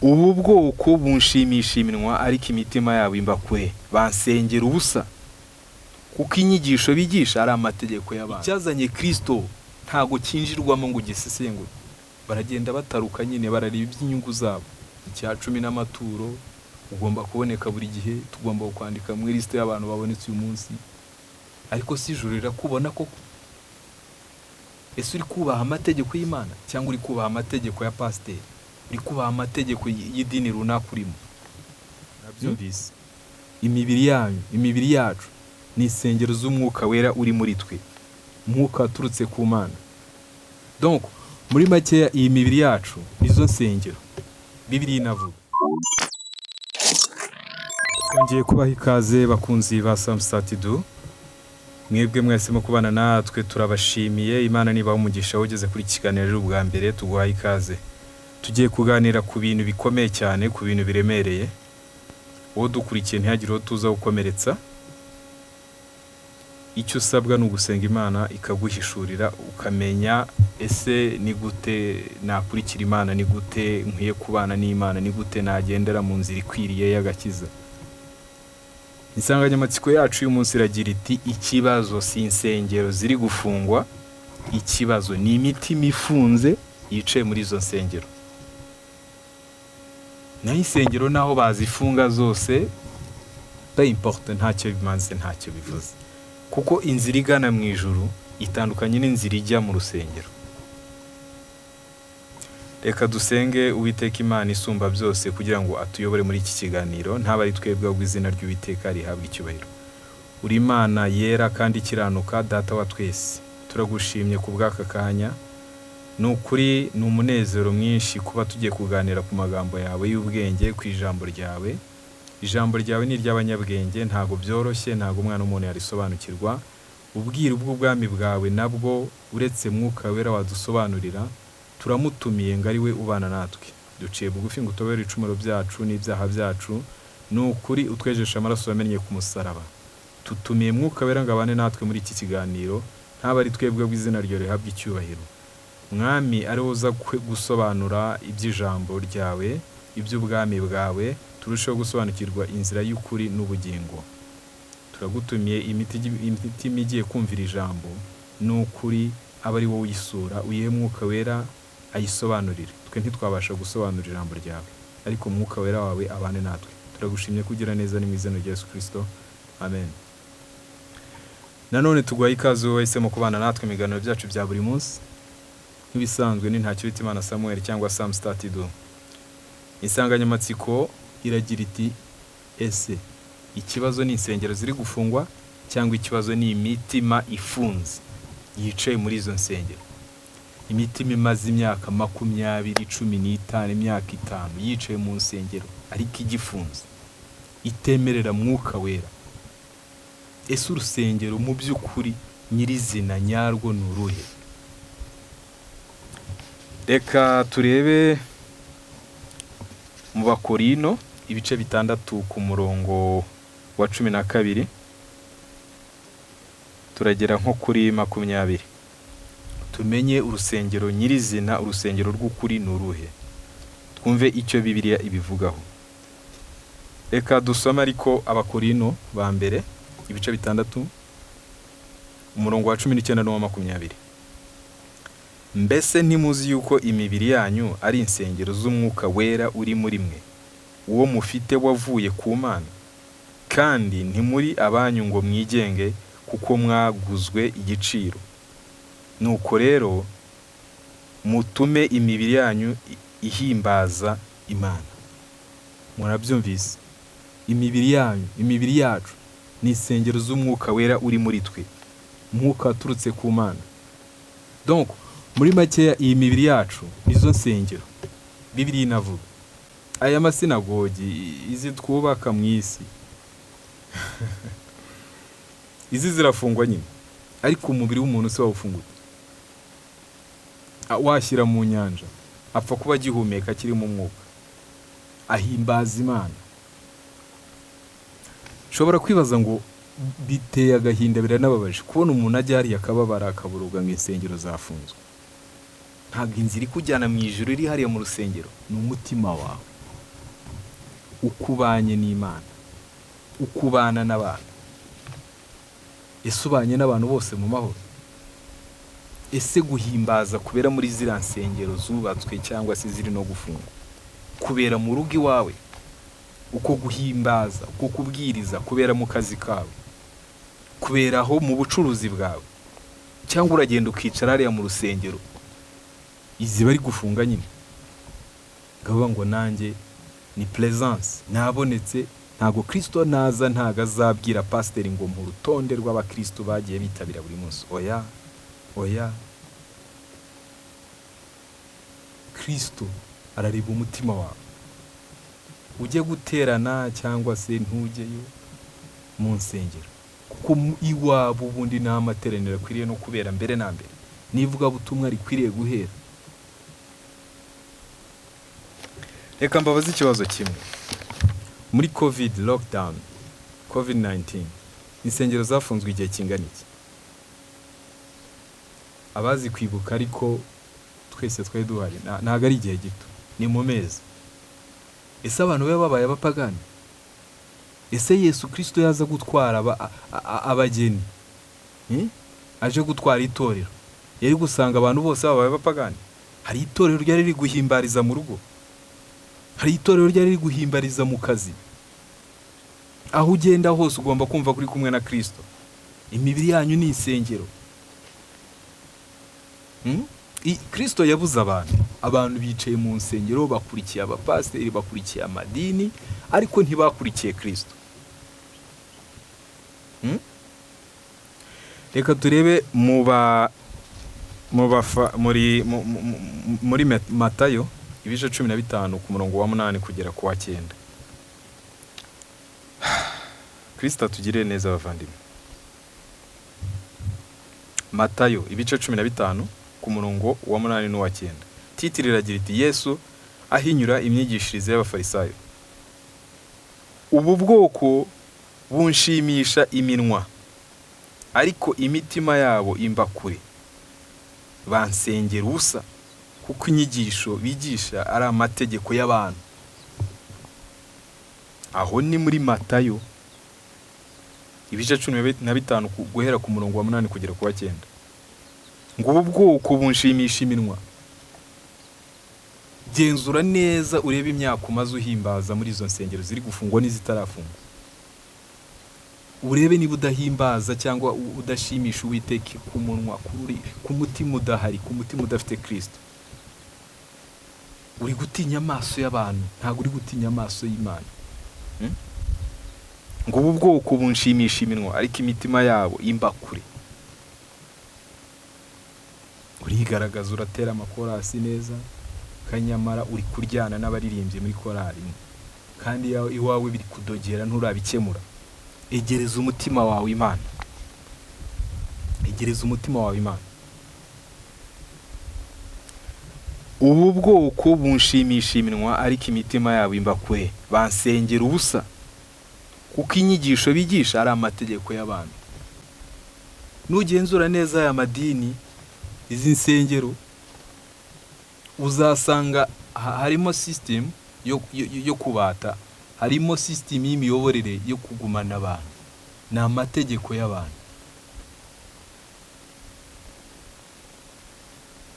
ubu bwoko bunshimisha iminwa ariko imitima yabo imbakure, bansengera ubusa kuko inyigisho bigisha ari amategeko y'abantu. Icyazanye Kristo ntago kinjirwamo ngo gisesengure, baragenda bataruka nyine barareba iby'inyungu zabo. Icya 10 n'amaturo ugomba kuboneka buri gihe, tugomba kwandika mu liste y'abantu babonetse uyu munsi, ariko si ijuru rirakubona koko? Ese uri kubaha amategeko y'Imana cyangwa uri kubaha amategeko ya pasiteri? Uri kubaha amategeko y'idini runaka urimo? Nabyumvise. Imibiri yacu ni insengero z'umwuka wera uri muri twe, umwuka waturutse ku Mana. Donc muri makeya iyi mibiri yacu nizo nsengero Bibiliya inavuga. Twongeye kubaha ikaze bakunzi ba Samstatidu, mwebwe mwese mu kubana natwe turabashimiye. Imana niba umugisha ugeze kuri kiganiro ubwa mbere, tuguha ikaze. Tugiye kuganira ku bintu bikomeye cyane, ku bintu biremereye. Wowe dukurikiye ntihagire tuza gukomeretsa. Icyo usabwa ni ugusenga Imana ikaguhishurira, ukamenya ese ni gute nakurikira Imana, ni gute nkwiye kubana n'Imana, ni gute nagendera mu nzira ikwiriye y'agakiza. Insanganyamatsiko yacu uyu munsi iragira iti ikibazo si insengero ziri gufungwa, ikibazo ni imitima ifunze yicaye muri izo nsengero. Naho insengero naho bazifunga zose peu importe, ntacyo bimanze, ntacyo bivuze, kuko inzira igana mu ijuru itandukanye n'inzira ijya mu rusengero. Reka dusenge Uwiteka Imana isumba byose kugira ngo atuyobore muri iki kiganiro, ntaba ari twebwe ahubwo izina ry'Uwiteka rihabwa icyubahiro. Uri Imana yera kandi ikiranuka, Data wa twese, turagushimye ku bw'aka kanya. Ni ukuri ni umunezero mwinshi kuba tugiye kuganira ku magambo yawe y'ubwenge, ku ijambo ryawe. Ijambo ryawe ni iry'abanyabwenge, ntago byoroshye, ntago umwana w'umuntu yarisobanukirwa. Ubwiru bw'ubwami bwawe nabwo uretse mwuka wera wadusobanurira, turamutumiye ngo ari we ubana natwe. Duciye bugufi ngo utobere icumuro byacu n'ibyaha byacu, ni ukuri utwejesha amaraso yamennye ku musaraba. Tutumiye mwuka wera ngo abane natwe muri iki kiganiro, ntaba ari twebwe bw'izina ryo rihabwa icyubahiro. Mwami ari uza gusobanura iby'ijambo ryawe, iby'ubwami bwawe, turusheho gusobanukirwa inzira y'ukuri n'ubugingo. Turagutumiye imitima igiye kumvira ijambo, ni ukuri aba ari wowe uyisura, uyihe mwuka wera ayisobanurire. Twe ntitwabasha gusobanura ijambo ryawe, ariko mwuka wera wawe abane natwe. Turagushimye kugira neza ni mu izina rya Yesu Kristo, amen. Nanone tuguhaye ikaze wowe wese mu kubana natwe ibiganiro byacu bya buri munsi. Nk'ibisanzwe ni Ntakirutimana Samuel cyangwa Samstatidu. Insanganyamatsiko iragira iti ese ikibazo ni insengero ziri gufungwa cyangwa ikibazo ni imitima ifunze yicaye muri izo nsengero? Imitima imaze imyaka 20, 15, imyaka 5 yicaye mu nsengero ariko igifunze, itemerera mwuka wera. Ese urusengero mu by'ukuri nyirizina nyarwo ni uruhe? Reka turebe mu Bakorino ibice 6 ku murongo wa 12 turagera nko kuri 20. Tumenye urusengero nyirizina, urusengero rw'ukuri ni uruhe. Twumve icyo Bibiliya ibivugaho. Reka dusome ariko Abakorino ba mbere ibice 6 umurongo wa 19 n'uwa 20. Mbese ntimuzi yuko imibiri yanyu ari insengero z'umwuka wera uri muri mwe, uwo mufite wavuye ku Mana, kandi ntimuri abanyu ngo mwigenge, kuko mwaguzwe igiciro. Nuko rero mutume imibiri yanyu ihimbaza Imana. Murabyumvise? Imibiri yacu ni insengero z'umwuka wera uri muri twe, umwuka waturutse ku Mana. Donc muri makeya iyi mibiri yacu nizo nsengero Bibiliya inavuga. Aya masinagogi izi twubaka mu isi izi zirafungwa nyine, ariko umubiri w'umuntu se wawufunguye. Washyira mu nyanja apfa kuba agihumeka kiri mu mwuka, ahimbaza Imana. Shobora kwibaza ngo biteye agahinda, biranababaje kubona umuntu ajya hariya akababara akaburuga ngo insengero zafunzwe. Ntabwo inzira ikujyana mu ijuru iri hariya mu rusengero, ni umutima wawe. uko ubanye n'Imana, uko ubana n'abantu. Ese ubanye n'abantu bose mu mahoro? Ese guhimbaza kubera muri ziriya nsengero zubatswe cyangwa se ziri no gufungwa, kubera mu rugo iwawe? Uko guhimbaza, uko kubwiriza kubera mu kazi kawe, kubera aho mu bucuruzi bwawe, cyangwa uragenda ukicara hariya mu rusengero izi bari gufunga nyine ngavuga ngo nanjye ni presence nabonetse? Ntago Kristo naza ntago azabwira pasiteri ngo mu rutonde rw'abakristo bagiye bitabira buri munsi. Oya, oya. Kristo arareba umutima wawe. Ujye guterana cyangwa se ntujyeyo mu nsengero, kuko iwabo ubundi nta materaniro akwiriye no kubera mbere na mbere, nivuga butumwa rikwiriye guhera. Reka mbabaze ikibazo kimwe. Muri lockdown, COVID-19, insengero zafunzwe igihe kingana iki? Abazi kwibuka ariko twese twari duhari, ntago ari igihe gito, ni mu mezi. Ese abantu be babaye abapagani? Ese Yesu Kristo yaza gutwara abageni, aje gutwara itorero, yari gusanga abantu bose babaye abapagani? Hari itorero ryari riri guhimbariza mu rugo, hari itorero ryari riri guhimbariza mu kazi. Aho ugenda hose ugomba kumva kuri kumwe na Kristo. Imibiri yanyu ni insengero. Kristo yabuze abantu bicaye mu nsengero bakurikiye abapasiteri, bakurikiye amadini, ariko ntibakurikiye Kristo. Reka turebe muri Matayo ibice 15 ku murongo wa 8 kugera ku wa 9. Kristo atugirire neza abavandimwe. Matayo ibice 15 ku murongo wa 8 n'uwa 9. Titiri iragira iti Yesu ahinyura imyigishirize y'abafarisayo. Ubu bwoko bunshimisha iminwa, ariko imitima yabo imba kure. Bansengera ubusa, kuko inyigisho bigisha ari amategeko y'abantu. Aho ni muri Matayo ibice 15 guhera ku murongo wa 8 kugera ku wa 9. Ngo ubu bwoko bunshimisha iminwa. Genzura neza urebe imyaka umaze uhimbaza muri izo nsengero ziri gufungwa n'izitarafungwa. Urebe niba udahimbaza cyangwa udashimisha Uwiteka ku munwa, ku mutima udahari, ku mutima udafite Kristo. Uri gutinya amaso y'abantu, ntago uri gutinya amaso y'Imana. Ngo ubu bwoko bunshimisha iminwa, ariko imitima yabo imba kure. Urigaragaza, uratera amakorasi neza, kanyamara uri kuryana n'abaririmbye muri korali, kandi iwawe biri kudogera nturabikemura. Egereza umutima wawe Imana. Egereza umutima wawe Imana. Ubu bwoko bunshimisha iminwa, ariko imitima yabo imba kure. Bansengera ubusa, kuko inyigisho bigisha ari amategeko y'abantu. Nugenzura neza aya madini, izi nsengero, uzasanga harimo system yo kubata, harimo system y'imiyoborere yo kugumana abantu. Ni amategeko y'abantu.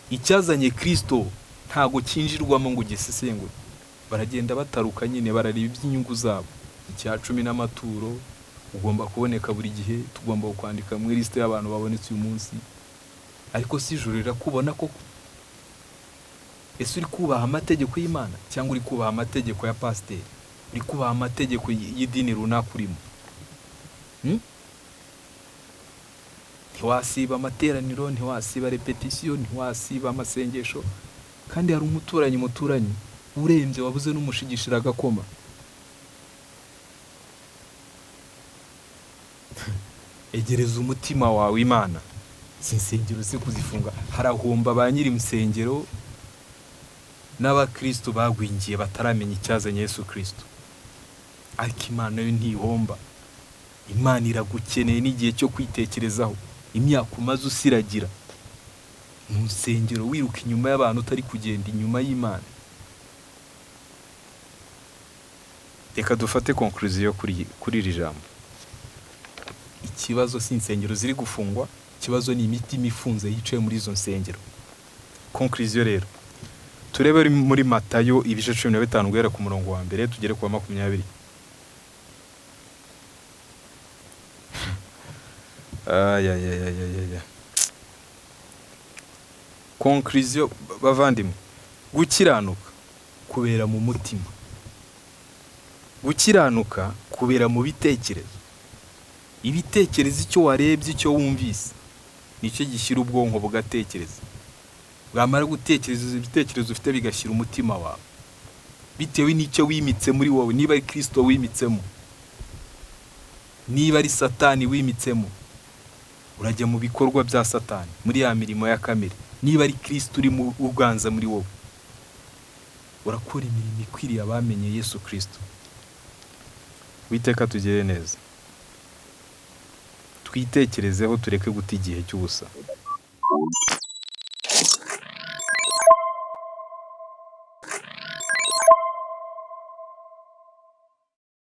Icyazanye Kristo ntago kinjirwamo ngo gisesengure. Baragenda bataruka nyine, barareba iby'inyungu zabo. Icya 10 n'amaturo ugomba kuboneka buri gihe, tugomba kwandika mu liste y'abantu babonetse uyu munsi. Ariko si ijuru rirakubona koko? Ese uri kubaha amategeko y'Imana cyangwa uri kubaha amategeko ya pasiteri? Uri kubaha amategeko y'idini runaka urimo? Ntiwasiba amateraniro, ntiwasiba repetition, ntiwasiba amasengesho, kandi hari umuturanyi urembye wabuze n'umushigishira agakoma. Egereza umutima wawe Imana. Insengero ze kuzifunga, harahomba ba nyiri insengero n'abakristo bagwingiye bataramenya icyazanye Yesu Kristo. Ariko Imana yo ntihomba. Imana iragukeneye n'igihe cyo kwitekerezaho. Imyaka umaze usiragira mu nsengero wiruka inyuma y'abantu, utari kugenda inyuma y'Imana. Reka dufate conclusion kuri iri jambo. Ikibazo si insengero ziri gufungwa, ikibazo ni imitima ifunze yicaye muri izo nsengero. Conclusion rero, turebe muri Matayo ibice 15 guhera ku murongo wa mbere tugere ku wa 20. Conclusion bavandimwe, gukiranuka kubera mu mutima, gukiranuka kubera mu bitekerezo. Ibitekerezo icyo warebye, icyo wumvise nicyo gishyira ubwonko bugatekereza. Bwamara gutekereza ibitekerezo ufite bigashyira umutima wawe, bitewe n'icyo wimitse muri wowe. Niba ari Kristo wimitsemo, niba ari Satani wimitsemo, urajya mu bikorwa bya Satani, muri ya mirimo ya kamere. Niba ari Kristo uri mu uganza muri wowe, urakora imirimo ikwiriye abamenye Yesu Kristo. Witeka tugire neza, twitekerezeho, tureke guta igihe cy'ubusa.